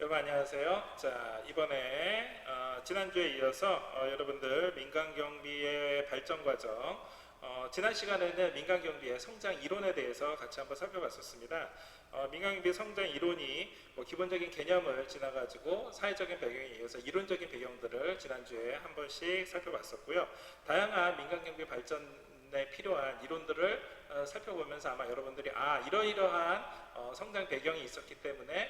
여러분 안녕하세요. 자, 이번에 지난주에 이어서 여러분들 민간경비의 발전 과정, 지난 시간에는 민간경비의 성장 이론에 대해서 같이 한번 살펴봤었습니다. 민간경비 성장 이론이 기본적인 개념을 지나가지고 사회적인 배경에 이어서 이론적인 배경들을 지난주에 한 번씩 살펴봤었고요. 다양한 민간경비 발전에 필요한 이론들을 살펴보면서 아마 여러분들이 이러이러한 성장 배경이 있었기 때문에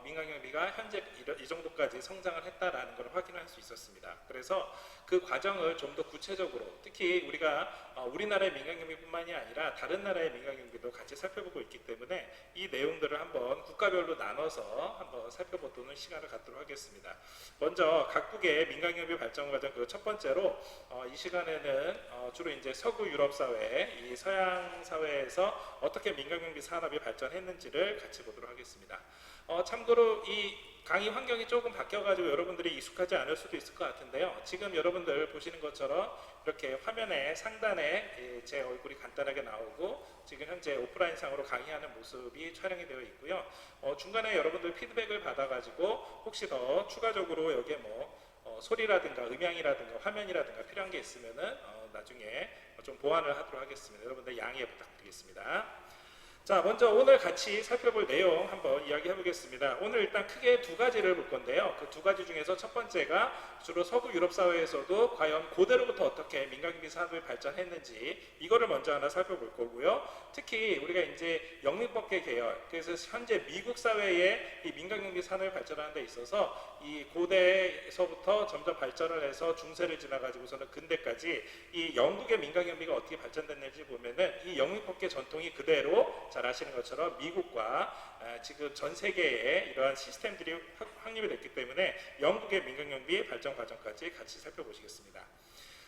민간경비가 현재 이 정도까지 성장을 했다라는 걸 확인할 수 있었습니다. 그래서 그 과정을 좀 더 구체적으로, 특히 우리가 우리나라의 민간경비뿐만이 아니라 다른 나라의 민간경비도 같이 살펴보고 있기 때문에 이 내용들을 한번 국가별로 나눠서 한번 살펴보는 시간을 갖도록 하겠습니다. 먼저 각국의 민간경비 발전 과정, 그 첫 번째로 이 시간에는 주로 이제 서구 유럽 사회, 이 서양 사회에서 어떻게 민간경비 산업이 발전했는지를 같이 보도록 하겠습니다. 참고로 이 강의 환경이 조금 바뀌어가지고 여러분들이 익숙하지 않을 수도 있을 것 같은데요. 지금 여러분들 보시는 것처럼 이렇게 화면에 상단에 제 얼굴이 간단하게 나오고 지금 현재 오프라인상으로 강의하는 모습이 촬영이 되어 있고요. 중간에 여러분들 피드백을 받아가지고 혹시 더 추가적으로 여기에 소리라든가 음향이라든가 화면이라든가 필요한 게 있으면은 나중에 좀 보완을 하도록 하겠습니다. 여러분들 양해 부탁드리겠습니다. 자, 먼저 오늘 같이 살펴볼 내용 한번 이야기해 보겠습니다. 오늘 일단 크게 두 가지를 볼 건데요. 그 두 가지 중에서 첫 번째가 주로 서구 유럽 사회에서도 과연 고대로부터 어떻게 민간경비 산업이 발전했는지, 이거를 먼저 하나 살펴볼 거고요. 특히 우리가 이제 영미법계 계열, 그래서 현재 미국 사회의 이 민간경비 산업이 발전하는 데 있어서 이 고대에서부터 점점 발전을 해서 중세를 지나가지고서는 근대까지 이 영국의 민간경비가 어떻게 발전됐는지 보면은 이 영미법계 전통이 그대로 잘 아시는 것처럼 미국과 지금 전 세계에 이러한 시스템들이 확립이 됐기 때문에 영국의 민간경비 발전 과정까지 같이 살펴보시겠습니다.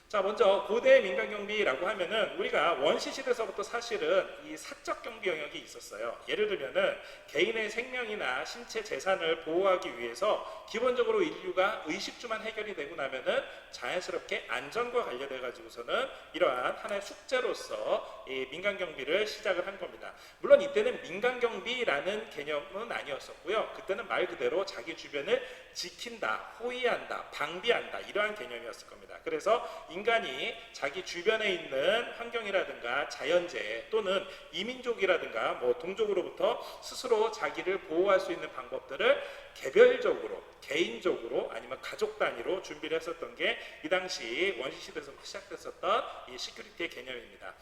자, 먼저 고대 민간경비라고 하면은 우리가 원시시대서부터 사실은 이 사적 경비 영역이 있었어요. 예를 들면은 개인의 생명이나 신체 재산을 보호하기 위해서 기본적으로 인류가 의식주만 해결이 되고 나면은 자연스럽게 안전과 관련해 가지고서는 이러한 하나의 숙제로서 이 민간경비를 시작을 한 겁니다. 물론 이때는 민간경비라는 개념은 아니었었고요. 그때는 말 그대로 자기 주변을 지킨다, 호위한다, 방비한다, 이러한 개념이었을 겁니다. 그래서 인간이 자기 주변에 있는 환경이라든가 자연재해 또는 이민족이라든가 동족으로부터 스스로 자기를 보호할 수 있는 방법들을 개별적으로, 개인적으로 아니면 가족 단위로 준비를 했었던 게 이 당시 원시시대에서부터 시작됐었던 이 시큐리티의 개념입니다.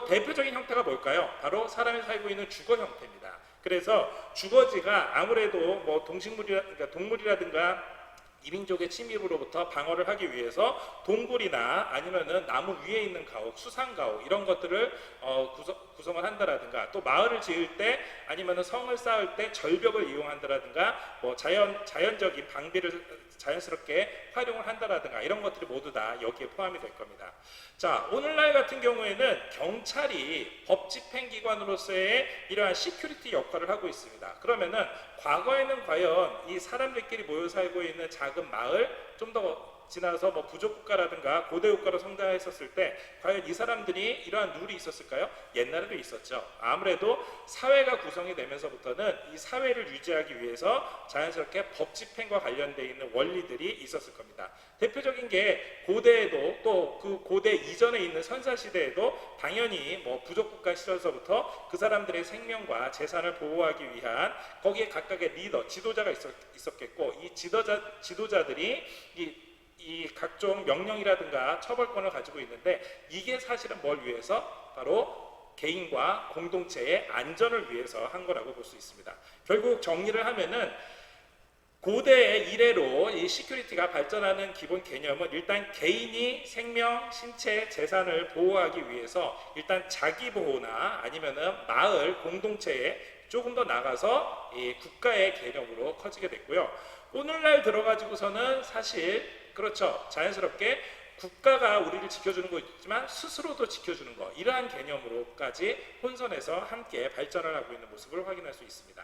대표적인 형태가 뭘까요? 바로 사람이 살고 있는 주거 형태입니다. 그래서 주거지가 아무래도 동물이라든가 이민족의 침입으로부터 방어를 하기 위해서 동굴이나 아니면은 나무 위에 있는 가옥, 수상 가옥 이런 것들을 구성을 한다라든가, 또 마을을 지을 때 아니면은 성을 쌓을 때 절벽을 이용한다라든가 자연적인 방비를 자연스럽게 활용을 한다라든가 이런 것들이 모두 다 여기에 포함이 될 겁니다. 자, 오늘날 같은 경우에는 경찰이 법 집행기관으로서의 이러한 시큐리티 역할을 하고 있습니다. 그러면은 과거에는 과연 이 사람들끼리 모여 살고 있는 작은 마을, 좀 더 지나서 부족국가라든가 고대국가로 성장했었을 때 과연 이 사람들이 이러한 룰이 있었을까요? 옛날에도 있었죠. 아무래도 사회가 구성이 되면서부터는 이 사회를 유지하기 위해서 자연스럽게 법 집행과 관련되어 있는 원리들이 있었을 겁니다. 대표적인 게 고대에도, 또 그 고대 이전에 있는 선사시대에도 당연히 부족국가 시절서부터 그 사람들의 생명과 재산을 보호하기 위한 거기에 각각의 리더, 지도자가 있었겠고, 이 지도자들이 이 각종 명령이라든가 처벌권을 가지고 있는데, 이게 사실은 뭘 위해서? 바로 개인과 공동체의 안전을 위해서 한 거라고 볼 수 있습니다. 결국 정리를 하면은 고대의 이래로 이 시큐리티가 발전하는 기본 개념은 일단 개인이 생명, 신체, 재산을 보호하기 위해서 일단 자기 보호나 아니면은 마을, 공동체에 조금 더 나가서 이 국가의 개념으로 커지게 됐고요. 오늘날 들어가지고서는 사실 그렇죠. 자연스럽게 국가가 우리를 지켜주는 거 있지만 스스로도 지켜주는 거, 이러한 개념으로까지 혼선해서 함께 발전을 하고 있는 모습을 확인할 수 있습니다.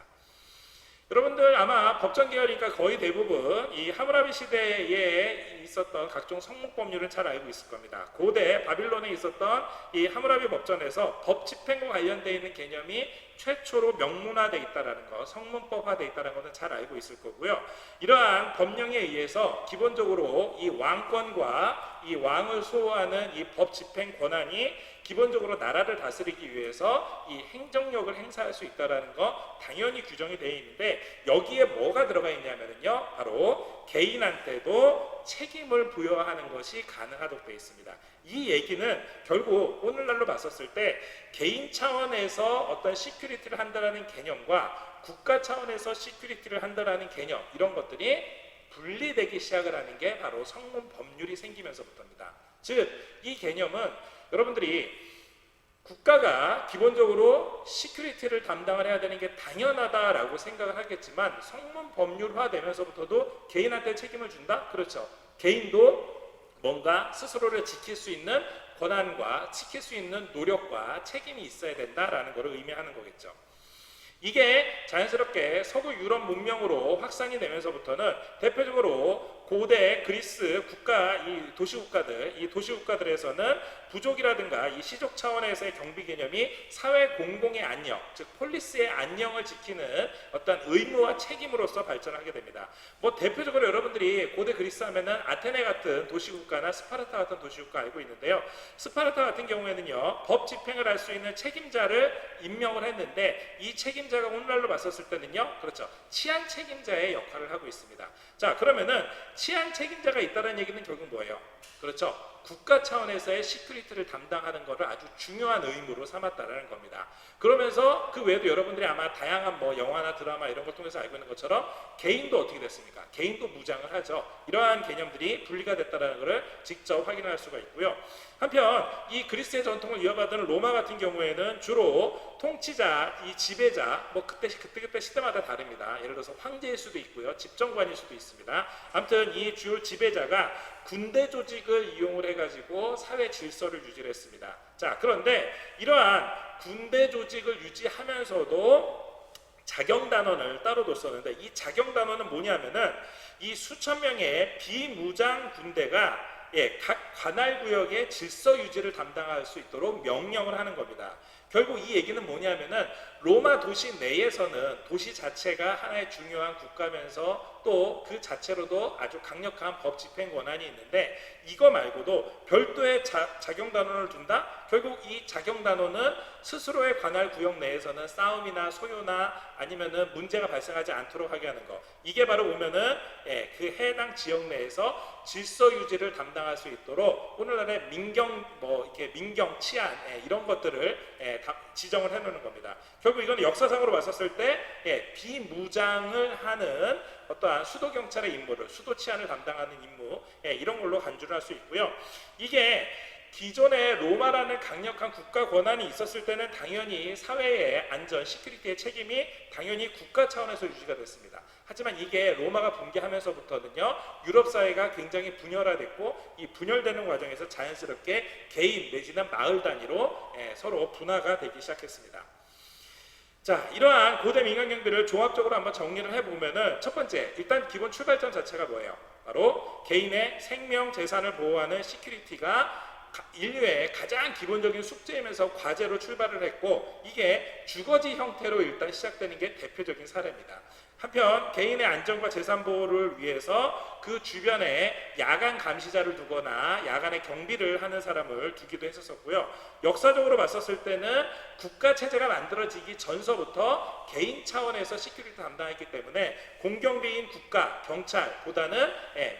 여러분들 아마 법정 계열이니까 거의 대부분 이 하므라비 시대에 있었던 각종 성문법률은 잘 알고 있을 겁니다. 고대 바빌론에 있었던 이 하므라비 법전에서 법 집행과 관련되어 있는 개념이 최초로 명문화되어 있다는 거, 성문법화되어 있다는 것은 잘 알고 있을 거고요. 이러한 법령에 의해서 기본적으로 이 왕권과 이 왕을 수호하는 이 법 집행 권한이 기본적으로 나라를 다스리기 위해서 이 행정력을 행사할 수 있다는 거 당연히 규정이 되어 있는데, 여기에 뭐가 들어가 있냐면요, 바로 개인한테도 책임을 부여하는 것이 가능하도록 되어 있습니다. 이 얘기는 결국 오늘날로 봤었을 때 개인 차원에서 어떤 시큐리티를 한다는 개념과 국가 차원에서 시큐리티를 한다는 개념, 이런 것들이 분리되기 시작을 하는 게 바로 성문 법률이 생기면서부터입니다. 즉, 이 개념은 여러분들이 국가가 기본적으로 시큐리티를 담당을 해야 되는 게 당연하다라고 생각을 하겠지만, 성문 법률화 되면서부터도 개인한테 책임을 준다? 그렇죠. 개인도 뭔가 스스로를 지킬 수 있는 권한과 지킬 수 있는 노력과 책임이 있어야 된다라는 것을 의미하는 거겠죠. 이게 자연스럽게 서구 유럽 문명으로 확산이 되면서부터는 대표적으로 고대 그리스 국가, 이 도시국가들에서는 부족이라든가 이 시족 차원에서의 경비 개념이 사회 공공의 안녕, 즉 폴리스의 안녕을 지키는 어떤 의무와 책임으로서 발전하게 됩니다. 뭐 대표적으로 여러분들이 고대 그리스 하면은 아테네 같은 도시국가나 스파르타 같은 도시국가 알고 있는데요. 스파르타 같은 경우에는요, 법 집행을 할 수 있는 책임자를 임명을 했는데, 이 책임자가 오늘날로 봤었을 때는요, 그렇죠, 치안 책임자의 역할을 하고 있습니다. 자, 그러면은 치안 책임자가 있다는 얘기는 결국 뭐예요? 그렇죠, 국가 차원에서의 시큐리티를 담당하는 것을 아주 중요한 의무로 삼았다는 겁니다. 그러면서 그 외에도 여러분들이 아마 다양한 뭐 영화나 드라마 이런 걸 통해서 알고 있는 것처럼 개인도 어떻게 됐습니까? 개인도 무장을 하죠. 이러한 개념들이 분리가 됐다는 것을 직접 확인할 수가 있고요. 한편 이 그리스의 전통을 이어받은 로마 같은 경우에는 주로 통치자, 이 지배자, 뭐 그때 시대마다 다릅니다. 예를 들어서 황제일 수도 있고요, 집정관일 수도 있습니다. 아무튼 이 주요 지배자가 군대 조직을 이용을 해가지고 사회 질서를 유지를 했습니다. 자, 그런데 이러한 군대 조직을 유지하면서도 자경단원을 따로 뒀었는데, 이 자경단원은 뭐냐면은 이 수천 명의 비무장 군대가 각 관할 구역의 질서 유지를 담당할 수 있도록 명령을 하는 겁니다. 결국 이 얘기는 뭐냐면은 로마 도시 내에서는 도시 자체가 하나의 중요한 국가면서 또 그 자체로도 아주 강력한 법 집행 권한이 있는데, 이거 말고도 별도의 자경단원을 둔다? 결국 이 자경단원은 스스로의 관할 구역 내에서는 싸움이나 소요나 아니면은 문제가 발생하지 않도록 하게 하는 거, 이게 바로 보면은 그 해당 지역 내에서 질서 유지를 담당할 수 있도록 오늘날의 민경 치안 이런 것들을 다 지정을 해놓는 겁니다. 결국 이건 역사상으로 봤었을 때 비무장을 하는 어떠한 수도 경찰의 임무를, 수도 치안을 담당하는 임무, 이런 걸로 간주를 할 수 있고요. 이게 기존에 로마라는 강력한 국가 권한이 있었을 때는 당연히 사회의 안전, 시큐리티의 책임이 당연히 국가 차원에서 유지가 됐습니다. 하지만 이게 로마가 붕괴하면서부터는요, 유럽 사회가 굉장히 분열화됐고, 이 분열되는 과정에서 자연스럽게 개인 내지는 마을 단위로 서로 분화가 되기 시작했습니다. 자, 이러한 고대 민간 경비를 종합적으로 한번 정리를 해보면은, 첫 번째, 일단 기본 출발점 자체가 뭐예요? 바로 개인의 생명, 재산을 보호하는 시큐리티가 인류의 가장 기본적인 숙제이면서 과제로 출발을 했고, 이게 주거지 형태로 일단 시작되는 게 대표적인 사례입니다. 한편 개인의 안전과 재산 보호를 위해서 그 주변에 야간 감시자를 두거나 야간에 경비를 하는 사람을 두기도 했었고요. 역사적으로 봤었을 때는 국가 체제가 만들어지기 전서부터 개인 차원에서 시큐리티 담당했기 때문에 공경비인 국가, 경찰보다는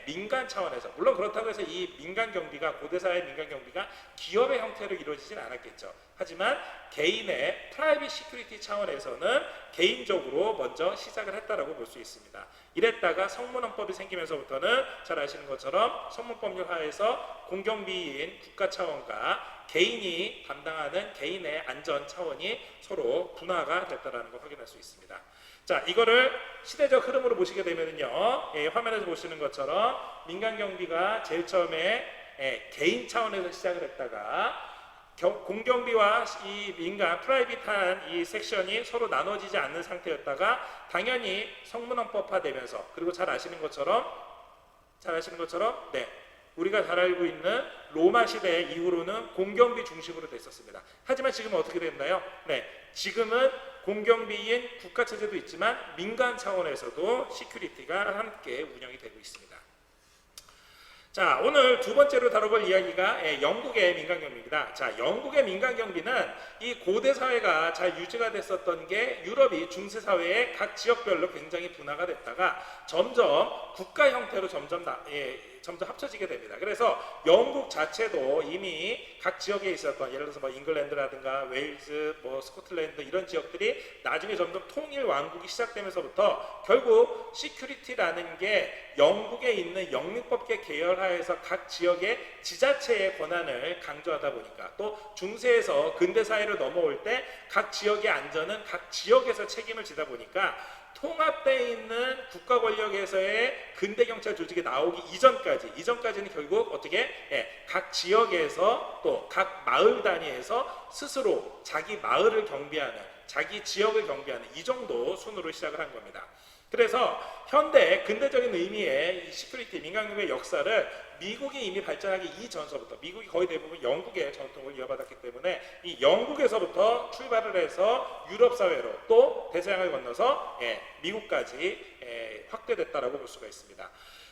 민간 차원에서, 물론 그렇다고 해서 이 민간 경비가, 고대사의 민간 경비가 기업의 형태로 이루어지진 않았겠죠. 하지만 개인의 프라이빗 시큐리티 차원에서는 개인적으로 먼저 시작을 했다라고 볼 수 있습니다. 이랬다가 성문헌법이 생기면서부터는 잘 아시는 것처럼 성문법률 하에서 공경비인 국가 차원과 개인이 담당하는 개인의 안전 차원이 서로 분화가 됐다는 걸 확인할 수 있습니다. 자, 이거를 시대적 흐름으로 보시게 되면요, 화면에서 보시는 것처럼 민간 경비가 제일 처음에 개인 차원에서 시작을 했다가 공경비와 이 민간 프라이빗한 이 섹션이 서로 나눠지지 않는 상태였다가 당연히 성문헌법화 되면서, 그리고 잘 아시는 것처럼 우리가 잘 알고 있는 로마 시대 이후로는 공경비 중심으로 됐었습니다. 하지만 지금은 어떻게 됐나요? 네, 지금은 공경비인 국가 체제도 있지만 민간 차원에서도 시큐리티가 함께 운영이 되고 있습니다. 자, 오늘 두 번째로 다뤄볼 이야기가 영국의 민간경비입니다. 자, 영국의 민간경비는 이 고대 사회가 잘 유지가 됐었던 게 유럽이 중세 사회의 각 지역별로 굉장히 분화가 됐다가 점점 국가 형태로 점점 합쳐지게 됩니다. 그래서 영국 자체도 이미 각 지역에 있었던 예를 들어서 뭐 잉글랜드라든가 웨일즈, 뭐 스코틀랜드 이런 지역들이 나중에 점점 통일 왕국이 시작되면서부터 결국 시큐리티라는 게 영국에 있는 영미법계 계열하에서 각 지역의 지자체의 권한을 강조하다 보니까 또 중세에서 근대 사회로 넘어올 때 각 지역의 안전은 각 지역에서 책임을 지다 보니까 통합되어 있는 국가 권력에서의 근대 경찰 조직이 나오기 이전까지는 결국 어떻게 각 지역에서 또 각 마을 단위에서 스스로 자기 마을을 경비하는 자기 지역을 경비하는 이 정도 순으로 시작을 한 겁니다. 그래서 현대 근대적인 의미의 이 시큐리티 민간경비의 역사를 미국이 이미 발전하기 이전서부터 미국이 거의 대부분 영국의 전통을 이어받았기 때문에 이 영국에서부터 출발을 해서 유럽 사회로 또 대서양을 건너서 미국까지 확대됐다라고 볼 수가 있습니다.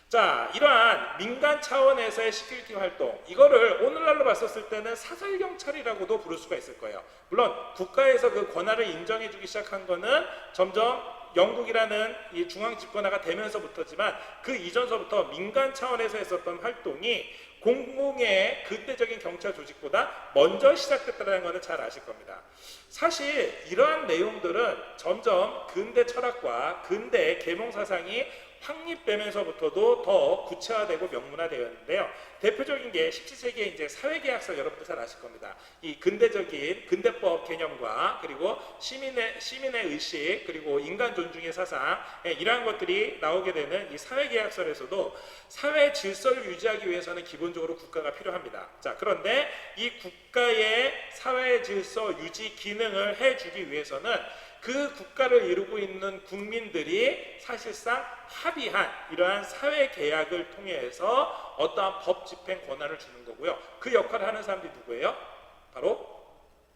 자, 이러한 민간 차원에서의 시큐리티 활동 이거를 오늘날로 봤었을 때는 사설경찰이라고도 부를 수가 있을 거예요. 물론 국가에서 그 권한을 인정해주기 시작한 거는 점점 영국이라는 이 중앙 집권화가 되면서부터지만 그 이전서부터 민간 차원에서 했었던 활동이 공공의 근대적인 경찰 조직보다 먼저 시작됐다는 것은 잘 아실 겁니다. 사실 이러한 내용들은 점점 근대 철학과 근대 계몽 사상이 확립되면서부터도 더 구체화되고 명문화되었는데요. 대표적인 게 17세기의 이제 사회계약서 여러분들 잘 아실 겁니다. 이 근대적인 근대법 개념과 그리고 시민의 의식 그리고 인간 존중의 사상 이러한 것들이 나오게 되는 이 사회계약서에서도 사회 질서를 유지하기 위해서는 기본적으로 국가가 필요합니다. 자, 그런데 이 국가의 사회 질서 유지 기능을 해주기 위해서는 그 국가를 이루고 있는 국민들이 사실상 합의한 이러한 사회 계약을 통해서 어떠한 법 집행 권한을 주는 거고요. 그 역할을 하는 사람들이 누구예요? 바로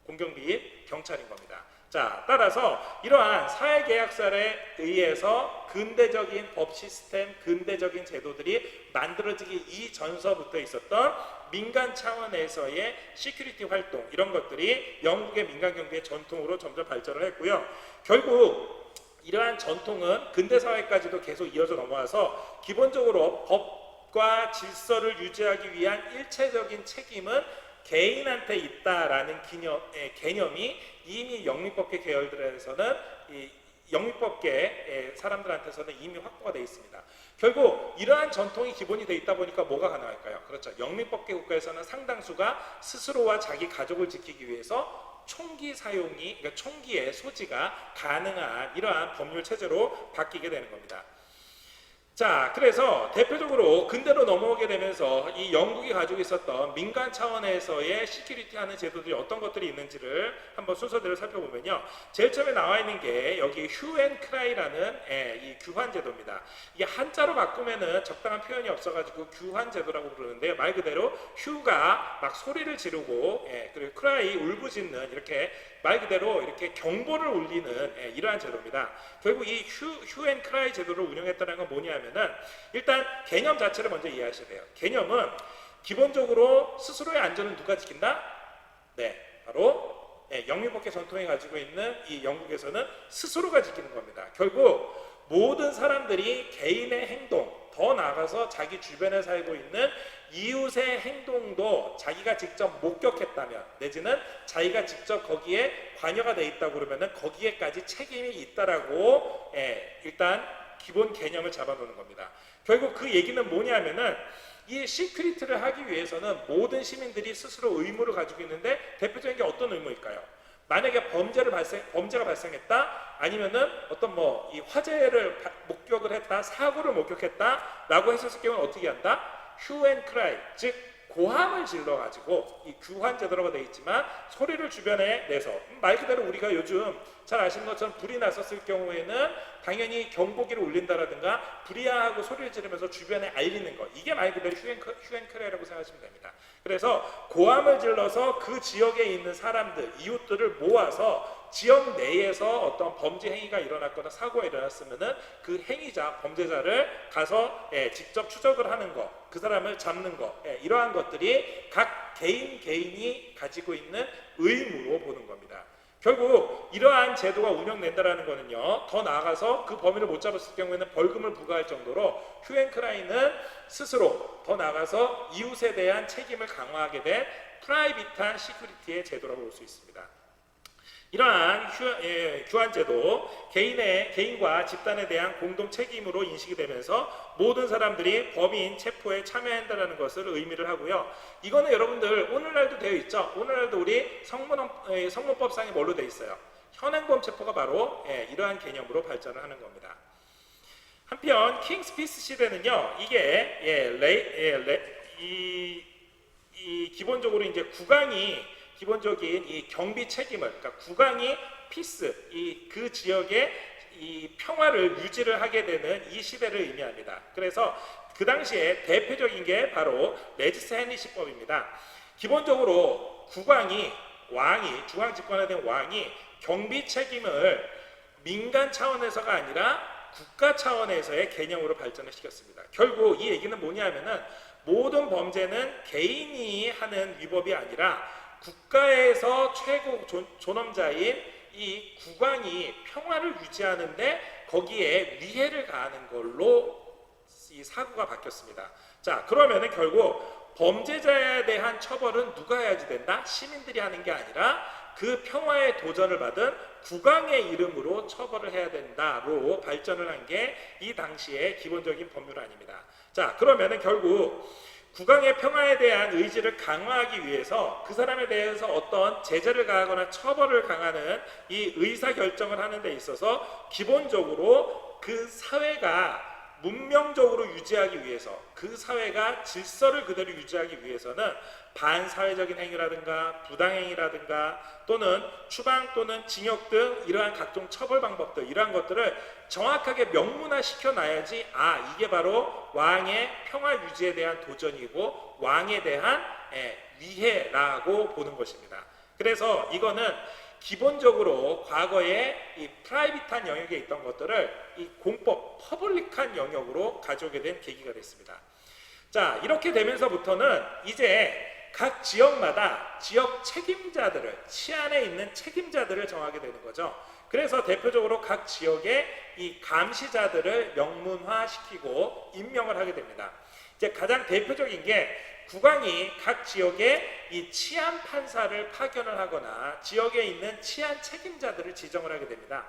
공경비인 경찰인 겁니다. 자, 따라서 이러한 사회계약서에 의해서 근대적인 법 시스템, 근대적인 제도들이 만들어지기 이전서부터 있었던 민간 차원에서의 시큐리티 활동 이런 것들이 영국의 민간경비의 전통으로 점점 발전을 했고요. 결국 이러한 전통은 근대사회까지도 계속 이어져 넘어와서 기본적으로 법과 질서를 유지하기 위한 일체적인 책임은 개인한테 있다라는 개념이 이미 영미법계 계열들에서는 이 영미법계 사람들한테서는 이미 확보가 되어 있습니다. 결국 이러한 전통이 기본이 되어 있다 보니까 뭐가 가능할까요? 그렇죠. 영미법계 국가에서는 상당수가 스스로와 자기 가족을 지키기 위해서 총기 사용이, 그러니까 총기의 소지가 가능한 이러한 법률 체제로 바뀌게 되는 겁니다. 자, 그래서 대표적으로 근대로 넘어오게 되면서 이 영국이 가지고 있었던 민간 차원에서의 시큐리티 하는 제도들이 어떤 것들이 있는지를 한번 순서대로 살펴보면요. 제일 처음에 나와 있는 게 여기 휴 앤 크라이라는 이 규환 제도입니다. 이게 한자로 바꾸면은 적당한 표현이 없어가지고 규환 제도라고 부르는데요. 말 그대로 휴가 막 소리를 지르고 그리고 크라이 울부짖는 이렇게 말 그대로 이렇게 경보를 울리는 이러한 제도입니다. 결국 이 휴 앤 크라이 제도를 운영했다는 건 뭐냐면은 일단 개념 자체를 먼저 이해하셔야 돼요. 개념은 기본적으로 스스로의 안전은 누가 지킨다? 네, 바로 영미법계 전통이 가지고 있는 이 영국에서는 스스로가 지키는 겁니다. 결국 모든 사람들이 개인의 행동, 더 나아가서 자기 주변에 살고 있는 이웃의 행동도 자기가 직접 목격했다면 내지는 자기가 직접 거기에 관여가 돼 있다고 그러면은 거기에까지 책임이 있다라고 일단 기본 개념을 잡아놓는 겁니다. 결국 그 얘기는 뭐냐면은 이 시큐리티를 하기 위해서는 모든 시민들이 스스로 의무를 가지고 있는데 대표적인 게 어떤 의무일까요? 만약에 범죄가 발생했다 아니면은 어떤 뭐 이 화재를 목격을 했다 사고를 목격했다라고 했었을 경우는 어떻게 한다? 휴 앤 크라이 즉 고함을 질러 가지고 이 규환 제도라고 되어 있지만 소리를 주변에 내서 말 그대로 우리가 요즘 잘 아시는 것처럼 불이 났었을 경우에는 당연히 경보기를 울린다라든가 불이야하고 소리를 지르면서 주변에 알리는 것, 이게 말 그대로 휴행크레라고 생각하시면 됩니다. 그래서 고함을 질러서 그 지역에 있는 사람들, 이웃들을 모아서 지역 내에서 어떤 범죄 행위가 일어났거나 사고가 일어났으면은 그 행위자, 범죄자를 가서 직접 추적을 하는 것, 그 사람을 잡는 것, 이러한 것들이 각 개인이 가지고 있는 의무로 보는 겁니다. 결국 이러한 제도가 운영된다라는 것은요, 더 나아가서 그 범인을 못 잡았을 경우에는 벌금을 부과할 정도로 휴행크라인은 스스로 더 나아가서 이웃에 대한 책임을 강화하게 된 프라이빗한 시큐리티의 제도라고 볼 수 있습니다. 이러한 규환제도 개인과 집단에 대한 공동 책임으로 인식이 되면서 모든 사람들이 범인 체포에 참여한다는 것을 의미를 하고요. 이거는 여러분들 오늘날도 되어 있죠. 오늘날도 우리 성문법상에 뭘로 되어 있어요? 현행범 체포가 바로 이러한 개념으로 발전을 하는 겁니다. 한편 킹스피스 시대는요, 이게 기본적으로 이제 국왕이 기본적인 이 경비 책임을, 그러니까 국왕이 피스, 그 지역의 이 평화를 유지를 하게 되는 이 시대를 의미합니다. 그래서 그 당시에 대표적인 게 바로 레지스 헨리시법입니다. 기본적으로 왕이 중앙 집권에 된 왕이 경비 책임을 민간 차원에서가 아니라 국가 차원에서의 개념으로 발전을 시켰습니다. 결국 이 얘기는 뭐냐면은 모든 범죄는 개인이 하는 위법이 아니라 국가에서 최고 존엄자인 이 국왕이 평화를 유지하는데 거기에 위해를 가하는 걸로 이 사고가 바뀌었습니다. 자, 그러면은 결국 범죄자에 대한 처벌은 누가 해야지 된다? 시민들이 하는 게 아니라 그 평화의 도전을 받은 국왕의 이름으로 처벌을 해야 된다로 발전을 한 게 이 당시의 기본적인 법률안입니다. 자, 그러면은 결국 국왕의 평화에 대한 의지를 강화하기 위해서 그 사람에 대해서 어떤 제재를 가하거나 처벌을 강하는 이 의사결정을 하는 데 있어서 기본적으로 그 사회가 문명적으로 유지하기 위해서, 그 사회가 질서를 그대로 유지하기 위해서는 반사회적인 행위라든가 부당행위라든가 또는 추방 또는 징역 등 이러한 각종 처벌 방법들, 이러한 것들을 정확하게 명문화시켜 놔야지 이게 바로 왕의 평화 유지에 대한 도전이고 왕에 대한 위해라고 보는 것입니다. 그래서 이거는 기본적으로 과거에 이 프라이빗한 영역에 있던 것들을 이 공법, 퍼블릭한 영역으로 가져오게 된 계기가 됐습니다. 자, 이렇게 되면서부터는 이제 각 지역마다 지역 책임자들을, 치안에 있는 책임자들을 정하게 되는 거죠. 그래서 대표적으로 각 지역의 이 감시자들을 명문화시키고 임명을 하게 됩니다. 이제 가장 대표적인 게 국왕이 각 지역에 이 치안 판사를 파견을 하거나 지역에 있는 치안 책임자들을 지정을 하게 됩니다.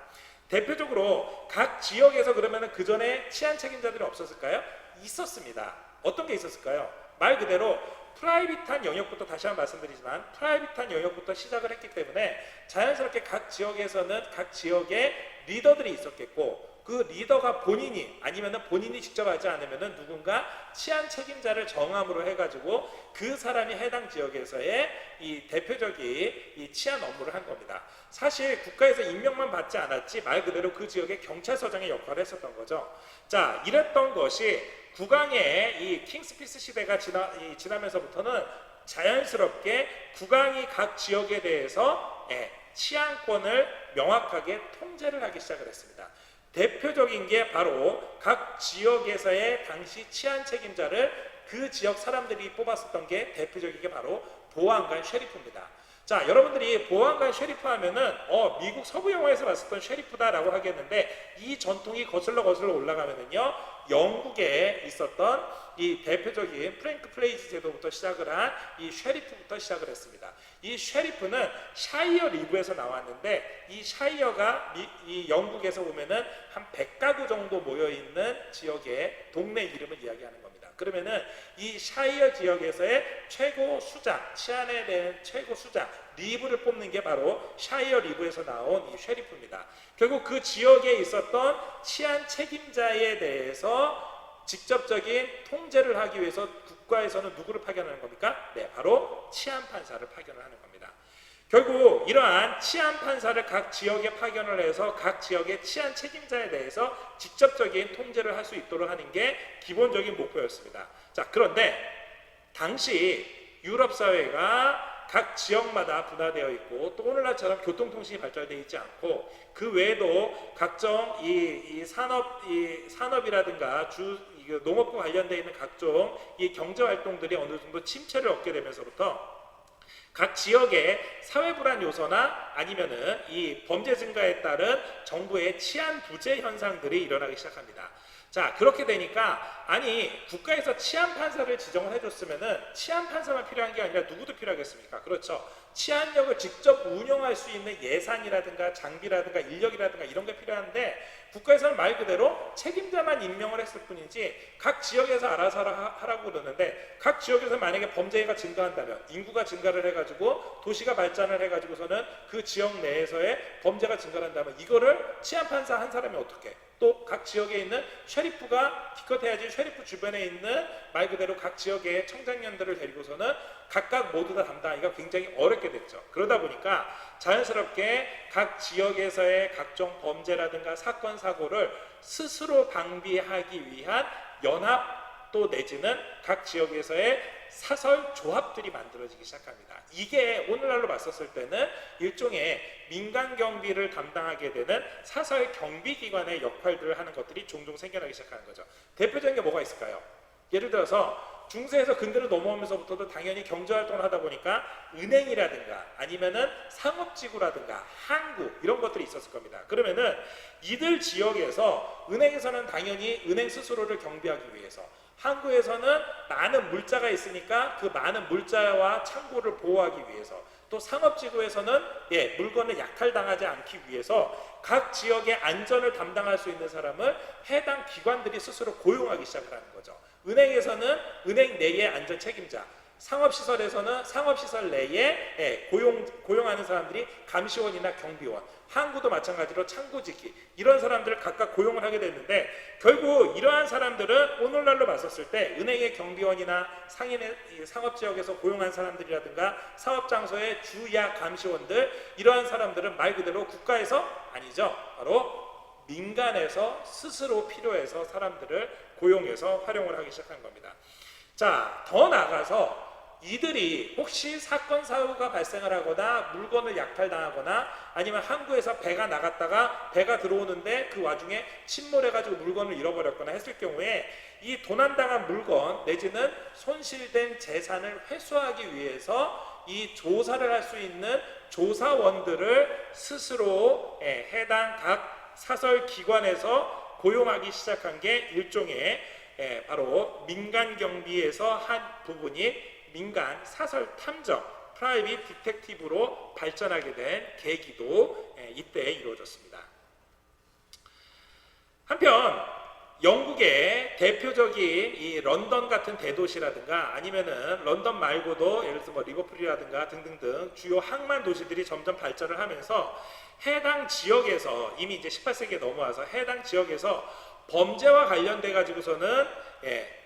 대표적으로 각 지역에서 그러면은 그 전에 치안 책임자들이 없었을까요? 있었습니다. 어떤 게 있었을까요? 말 그대로 프라이빗한 영역부터, 다시 한번 말씀드리지만 프라이빗한 영역부터 시작을 했기 때문에 자연스럽게 각 지역에서는 각 지역의 리더들이 있었겠고, 그 리더가 본인이 아니면은 본인이 직접 하지 않으면은 누군가 치안 책임자를 정함으로 해가지고 그 사람이 해당 지역에서의 이 대표적인 이 치안 업무를 한 겁니다. 사실 국가에서 임명만 받지 않았지 말 그대로 그 지역의 경찰서장의 역할을 했었던 거죠. 자, 이랬던 것이 국왕의 이 킹스피스 시대가 지나면서부터는 자연스럽게 국왕이 각 지역에 대해서 치안권을 명확하게 통제를 하기 시작을 했습니다. 대표적인 게 바로 각 지역에서의 당시 치안 책임자를 그 지역 사람들이 뽑았었던 게 대표적인 게 바로 보안관 셰리프입니다. 자, 여러분들이 보안관 셰리프 하면은 미국 서부 영화에서 봤었던 셰리프다라고 하겠는데, 이 전통이 거슬러 올라가면은요, 영국에 있었던 이 대표적인 프랭크 플레이지 제도부터 시작을 한 이 셰리프부터 시작을 했습니다. 이 셰리프는 샤이어 리브에서 나왔는데, 이 샤이어가 이 영국에서 보면은 한 100가구 정도 모여 있는 지역의 동네 이름을 이야기하는 겁니다. 그러면은 이 샤이어 지역에서의 최고 수장, 치안에 대한 최고 수장 리브를 뽑는 게 바로 샤이어 리브에서 나온 이 셰리프입니다. 결국 그 지역에 있었던 치안 책임자에 대해서 직접적인 통제를 하기 위해서 국가에서는 누구를 파견하는 겁니까? 네, 바로 치안판사를 파견을 하는 겁니다. 결국 이러한 치안판사를 각 지역에 파견을 해서 각 지역의 치안 책임자에 대해서 직접적인 통제를 할 수 있도록 하는 게 기본적인 목표였습니다. 자, 그런데 당시 유럽 사회가 각 지역마다 분화되어 있고 또 오늘날처럼 교통통신이 발달되어 있지 않고 그 외에도 각종 이 산업이라든가 농업과 관련되어 있는 각종 이 경제 활동들이 어느 정도 침체를 얻게 되면서부터 각 지역의 사회 불안 요소나 아니면은 이 범죄 증가에 따른 정부의 치안 부재 현상들이 일어나기 시작합니다. 자, 그렇게 되니까 아니 국가에서 치안 판사를 지정을 해줬으면은 치안 판사만 필요한 게 아니라 누구도 필요하겠습니까? 그렇죠. 치안력을 직접 운영할 수 있는 예산이라든가 장비라든가 인력이라든가 이런 게 필요한데 국가에서는 말 그대로 책임자만 임명을 했을 뿐이지 각 지역에서 알아서 하라고 그러는데 각 지역에서 만약에 범죄가 증가한다면 인구가 증가를 해가지고 도시가 발전을 해가지고서는 그 지역 내에서의 범죄가 증가한다면 이거를 치안판사 한 사람이 어떻게 또 각 지역에 있는 셰리프가 기껏해야지 셰리프 주변에 있는 말 그대로 각 지역의 청장년들을 데리고서는 각각 모두 다 담당하기가 굉장히 어렵게 됐죠. 그러다 보니까 자연스럽게 각 지역에서의 각종 범죄라든가 사건 사고를 스스로 방비하기 위한 연합 또 내지는 각 지역에서의 사설 조합들이 만들어지기 시작합니다. 이게 오늘날로 봤었을 때는 일종의 민간 경비를 담당하게 되는 사설 경비기관의 역할들을 하는 것들이 종종 생겨나기 시작하는 거죠. 대표적인 게 뭐가 있을까요? 예를 들어서 중세에서 근대로 넘어오면서부터도 당연히 경제활동을 하다 보니까 은행이라든가 아니면은 상업지구라든가 항구 이런 것들이 있었을 겁니다. 그러면은 이들 지역에서 은행에서는 당연히 은행 스스로를 경비하기 위해서 항구에서는 많은 물자가 있으니까 그 많은 물자와 창고를 보호하기 위해서 또 상업지구에서는 물건을 약탈당하지 않기 위해서 각 지역의 안전을 담당할 수 있는 사람을 해당 기관들이 스스로 고용하기 시작을 하는 거죠. 은행에서는 은행 내의 안전 책임자, 상업시설에서는 상업시설 내에 고용하는 사람들이 감시원이나 경비원, 항구도 마찬가지로 창고지기 이런 사람들을 각각 고용을 하게 됐는데 결국 이러한 사람들은 오늘날로 봤었을 때 은행의 경비원이나 상인의 상업지역에서 고용한 사람들이라든가 사업장소의 주야 감시원들 이러한 사람들은 말 그대로 국가에서 아니죠. 바로 민간에서 스스로 필요해서 사람들을 고용해서 활용을 하기 시작한 겁니다. 자, 더 나아가서 이들이 혹시 사건 사고가 발생을 하거나 물건을 약탈당하거나 아니면 항구에서 배가 나갔다가 배가 들어오는데 그 와중에 침몰해가지고 물건을 잃어버렸거나 했을 경우에 이 도난당한 물건 내지는 손실된 재산을 회수하기 위해서 이 조사를 할 수 있는 조사원들을 스스로 해당 각 사설기관에서 고용하기 시작한 게 일종의 바로 민간 경비에서 한 부분이 민간 사설 탐정, 프라이빗 디텍티브로 발전하게 된 계기도 이때 이루어졌습니다. 한편 영국의 대표적인 이 런던 같은 대도시라든가 아니면은 런던 말고도 예를 들어서 뭐 리버풀이라든가 등등등 주요 항만 도시들이 점점 발전을 하면서 해당 지역에서 이미 이제 18세기에 넘어와서 해당 지역에서 범죄와 관련돼 가지고서는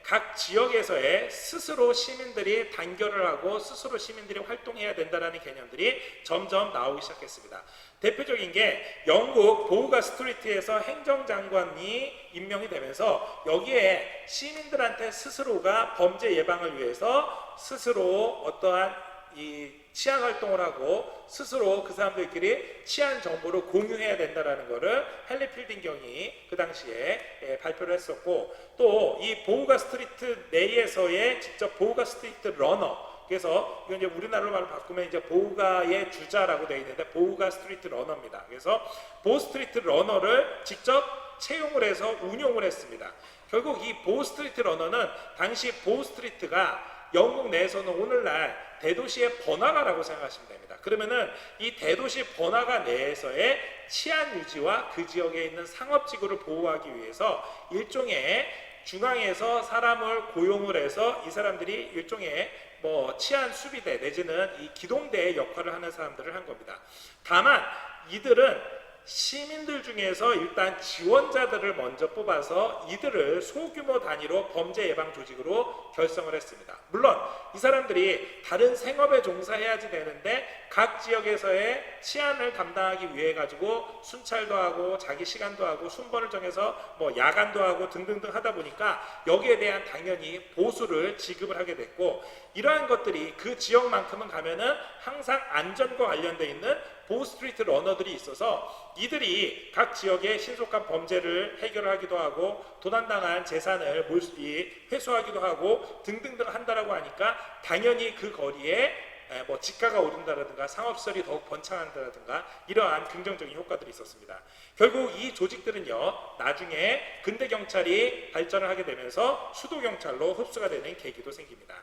각 지역에서의 스스로 시민들이 단결을 하고 스스로 시민들이 활동해야 된다는 개념들이 점점 나오기 시작했습니다. 대표적인 게 영국 보우가 스트리트에서 행정장관이 임명이 되면서 여기에 시민들한테 스스로가 범죄 예방을 위해서 스스로 어떠한 이 치안 활동을 하고 스스로 그 사람들끼리 치안 정보를 공유해야 된다라는 것을 헨리 필딩 경이 그 당시에 발표를 했었고 또 이 보우가 스트리트 내에서의 직접 보우가 스트리트 러너 그래서 이건 이제 우리나라로 말로 바꾸면 이제 보우가의 주자라고 되어 있는데 보우가 스트리트 러너입니다. 그래서 보우 스트리트 러너를 직접 채용을 해서 운용을 했습니다. 결국 이 보우 스트리트 러너는 당시 보우 스트리트가 영국 내에서는 오늘날 대도시의 번화가라고 생각하시면 됩니다. 그러면은 이 대도시 번화가 내에서의 치안 유지와 그 지역에 있는 상업지구를 보호하기 위해서 일종의 중앙에서 사람을 고용을 해서 이 사람들이 일종의 뭐 치안 수비대 내지는 이 기동대의 역할을 하는 사람들을 한 겁니다. 다만 이들은 시민들 중에서 일단 지원자들을 먼저 뽑아서 이들을 소규모 단위로 범죄 예방 조직으로 결성을 했습니다. 물론 이 사람들이 다른 생업에 종사해야지 되는데 각 지역에서의 치안을 담당하기 위해 가지고 순찰도 하고 자기 시간도 하고 순번을 정해서 뭐 야간도 하고 등등등 하다 보니까 여기에 대한 당연히 보수를 지급을 하게 됐고, 이러한 것들이 그 지역만큼은 가면은 항상 안전과 관련되어 있는 보스트리트 러너들이 있어서 이들이 각 지역의 신속한 범죄를 해결하기도 하고 도난당한 재산을 회수하기도 하고 등등등 한다라고 하니까 당연히 그 거리에 뭐 지가가 오른다라든가 상업시설이 더욱 번창한다라든가 이러한 긍정적인 효과들이 있었습니다. 결국 이 조직들은요, 나중에 근대 경찰이 발전을 하게 되면서 수도 경찰로 흡수가 되는 계기도 생깁니다.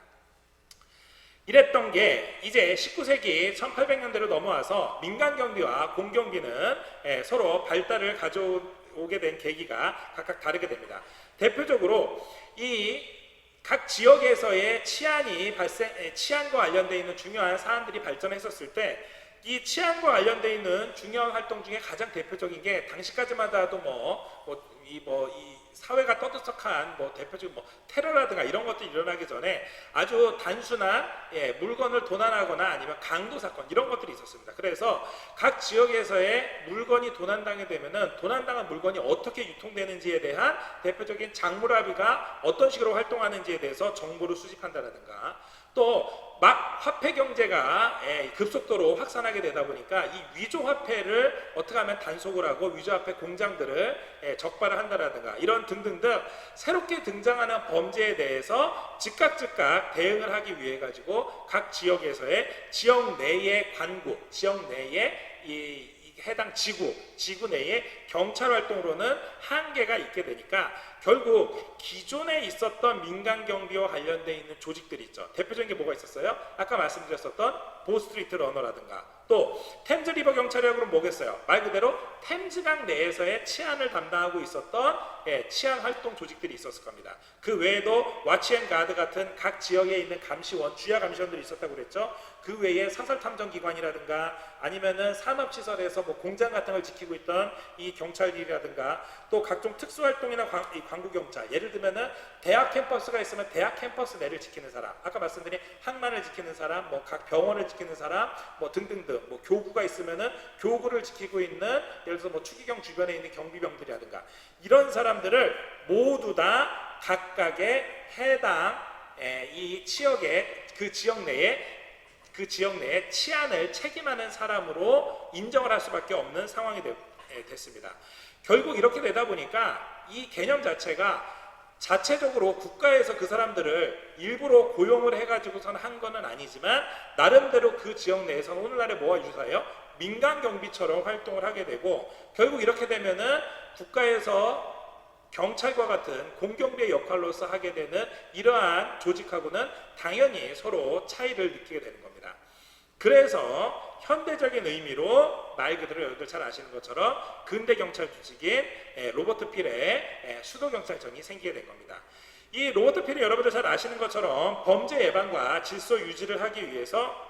이랬던 게 이제 19세기 1800년대로 넘어와서 민간경비와 공경비는 서로 발달을 가져오게 된 계기가 각각 다르게 됩니다. 대표적으로 이 각 지역에서의 치안과 관련되어 있는 중요한 사안들이 발전했었을 때, 이 치안과 관련되어 있는 중요한 활동 중에 가장 대표적인 게 당시까지만 하도 이 사회가 떠들썩한 대표적인 테러라든가 이런 것들이 일어나기 전에 아주 단순한 물건을 도난하거나 아니면 강도 사건 이런 것들이 있었습니다. 그래서 각 지역에서의 물건이 도난당하게 되면은 도난당한 물건이 어떻게 유통되는지에 대한 대표적인 장물합의가 어떤 식으로 활동하는지에 대해서 정보를 수집한다라든가, 또 막 화폐 경제가 급속도로 확산하게 되다 보니까 이 위조 화폐를 어떻게 하면 단속을 하고 위조 화폐 공장들을 적발을 한다라든가 이런 등등등 새롭게 등장하는 범죄에 대해서 즉각 대응을 하기 위해 가지고 각 지역에서의 지역 내의 관구, 지역 내의 이 해당 지구 내에 경찰 활동으로는 한계가 있게 되니까 결국 기존에 있었던 민간 경비와 관련되어 있는 조직들이 있죠. 대표적인 게 뭐가 있었어요? 아까 말씀드렸었던 보스트리트 러너라든가, 또 템즈리버 경찰력으로 뭐겠어요? 말 그대로 템즈강 내에서의 치안을 담당하고 있었던 치안 활동 조직들이 있었을 겁니다. 그 외에도 와치앤가드 같은 각 지역에 있는 감시원, 주야 감시원들이 있었다고 그랬죠. 그 외에 사설탐정기관이라든가 아니면은 산업시설에서 공장 같은 걸 지키고 있던 이 경찰들이라든가, 또 각종 특수활동이나 광구경찰, 예를 들면은 대학 캠퍼스가 있으면 대학 캠퍼스 내를 지키는 사람, 아까 말씀드린 항만을 지키는 사람, 각 병원을 지키는 사람, 등등등, 교구가 있으면은 교구를 지키고 있는, 예를 들어서 추기경 주변에 있는 경비병들이라든가 이런 사람들을 모두 다 각각의 해당 이 지역의 그 지역 내에 치안을 책임하는 사람으로 인정을 할 수밖에 없는 상황이 됐습니다. 결국 이렇게 되다 보니까 이 개념 자체가 자체적으로 국가에서 그 사람들을 일부러 고용을 해가지고선 한 거는 아니지만 나름대로 그 지역 내에서 오늘날에 뭐가 유사해요? 민간 경비처럼 활동을 하게 되고, 결국 이렇게 되면은 국가에서 경찰과 같은 공경비의 역할로서 하게 되는 이러한 조직하고는 당연히 서로 차이를 느끼게 되는 겁니다. 그래서 현대적인 의미로 말 그대로 여러분들 잘 아시는 것처럼 근대 경찰 조직인 로버트 필의 수도 경찰청이 생기게 된 겁니다. 이 로버트 필이 여러분들 잘 아시는 것처럼 범죄 예방과 질서 유지를 하기 위해서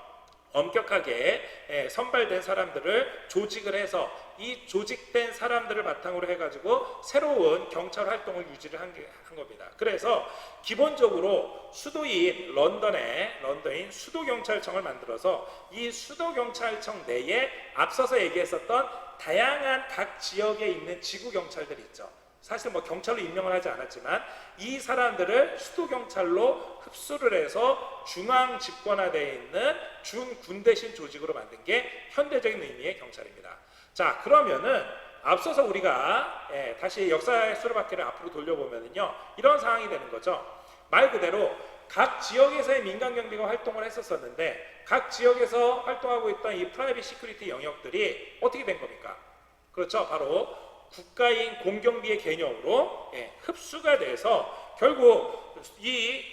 엄격하게 선발된 사람들을 조직을 해서 이 조직된 사람들을 바탕으로 해가지고 새로운 경찰 활동을 유지를 한 겁니다. 그래서 기본적으로 수도인 런던인 수도경찰청을 만들어서 이 수도경찰청 내에 앞서서 얘기했었던 다양한 각 지역에 있는 지구경찰들이 있죠. 사실 경찰로 임명을 하지 않았지만 이 사람들을 수도경찰로 흡수를 해서 중앙 집권화되어 있는 준군대신 조직으로 만든 게 현대적인 의미의 경찰입니다. 자, 그러면은 앞서서 우리가 다시 역사의 수레바퀴를 앞으로 돌려보면요, 이런 상황이 되는 거죠. 말 그대로 각 지역에서의 민간경비가 활동을 했었는데 각 지역에서 활동하고 있던 이 프라이빗 시큐리티 영역들이 어떻게 된 겁니까? 그렇죠. 바로 국가인 공경비의 개념으로 흡수가 돼서 결국 이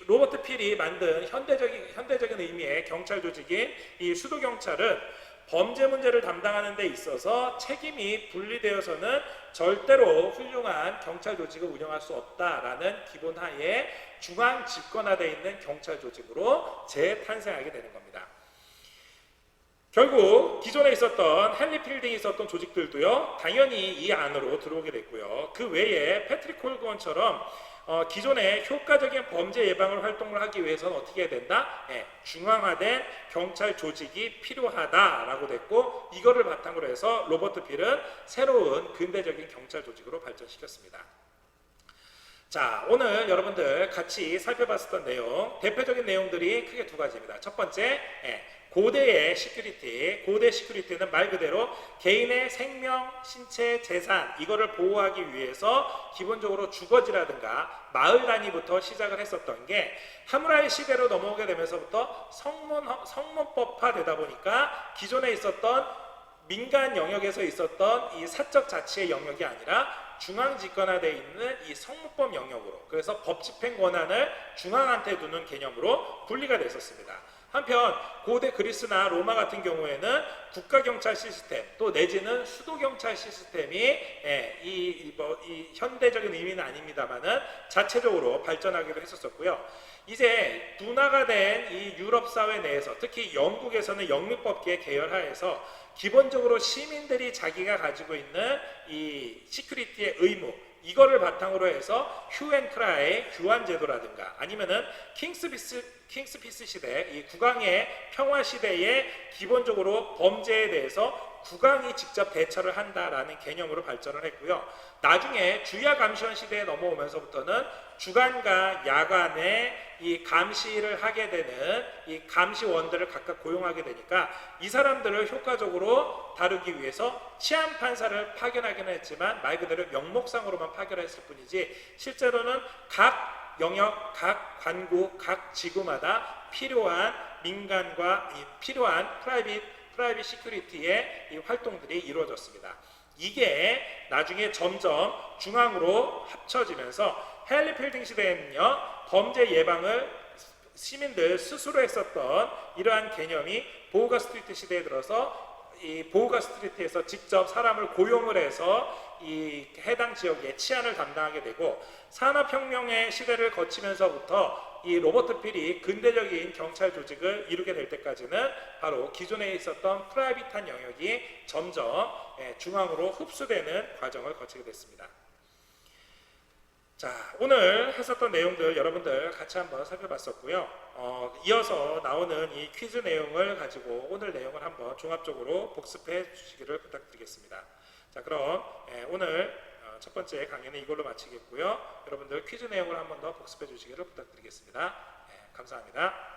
로버트 필이 만든 현대적인 의미의 경찰 조직인 이 수도경찰은 범죄 문제를 담당하는 데 있어서 책임이 분리되어서는 절대로 훌륭한 경찰 조직을 운영할 수 없다라는 기본 하에 중앙 집권화되어 있는 경찰 조직으로 재탄생하게 되는 겁니다. 결국 기존에 있었던 헨리 필딩이 있었던 조직들도요, 당연히 이 안으로 들어오게 됐고요. 그 외에 패트릭 콜그원처럼 기존의 효과적인 범죄 예방을 활동을 하기 위해서는 어떻게 해야 된다? 중앙화된 경찰 조직이 필요하다라고 됐고, 이거를 바탕으로 해서 로버트 필은 새로운 근대적인 경찰 조직으로 발전시켰습니다. 자, 오늘 여러분들 같이 살펴봤었던 내용, 대표적인 내용들이 크게 두 가지입니다. 첫 번째, 고대의 시큐리티. 고대 시큐리티는 말 그대로 개인의 생명, 신체, 재산 이거를 보호하기 위해서 기본적으로 주거지라든가 마을 단위부터 시작을 했었던 게 사무라이 시대로 넘어오게 되면서부터 성문법화 되다 보니까 기존에 있었던 민간 영역에서 있었던 이 사적 자치의 영역이 아니라 중앙 집권화되어 있는 이 성문법 영역으로, 그래서 법 집행 권한을 중앙한테 두는 개념으로 분리가 됐었습니다. 한편 고대 그리스나 로마 같은 경우에는 국가경찰 시스템 또 내지는 수도경찰 시스템이 이 현대적인 의미는 아닙니다만은 자체적으로 발전하기도 했었고요. 이제 둔화가 된 이 유럽 사회 내에서 특히 영국에서는 영미법계의 계열하에서 기본적으로 시민들이 자기가 가지고 있는 이 시큐리티의 의무, 이거를 바탕으로 해서 휴앤크라의 교환제도라든가 아니면은 킹스피스 시대, 이 국왕의 평화 시대에 기본적으로 범죄에 대해서 국왕이 직접 대처를 한다라는 개념으로 발전을 했고요. 나중에 주야 감시원 시대에 넘어오면서부터는 주간과 야간에 이 감시를 하게 되는 이 감시원들을 각각 고용하게 되니까 이 사람들을 효과적으로 다루기 위해서 치안 판사를 파견하기는 했지만 말 그대로 명목상으로만 파견했을 뿐이지 실제로는 각 영역, 각 관구, 각 지구마다 필요한 민간과 필요한 프라이빗 시큐리티의 이 활동들이 이루어졌습니다. 이게 나중에 점점 중앙으로 합쳐지면서 헨리 필딩 시대에는요, 범죄 예방을 시민들 스스로 했었던 이러한 개념이 보우가 스트리트 시대에 들어서 이 보우가 스트리트에서 직접 사람을 고용을 해서 이 해당 지역의 치안을 담당하게 되고, 산업혁명의 시대를 거치면서부터 이 로버트 필이 근대적인 경찰 조직을 이루게 될 때까지는 바로 기존에 있었던 프라이빗한 영역이 점점 중앙으로 흡수되는 과정을 거치게 됐습니다. 자, 오늘 했었던 내용들 여러분들 같이 한번 살펴봤었고요. 이어서 나오는 이 퀴즈 내용을 가지고 오늘 내용을 한번 종합적으로 복습해 주시기를 부탁드리겠습니다. 자, 그럼 오늘 첫 번째 강의는 이걸로 마치겠고요. 여러분들 퀴즈 내용을 한번 더 복습해 주시기를 부탁드리겠습니다. 감사합니다.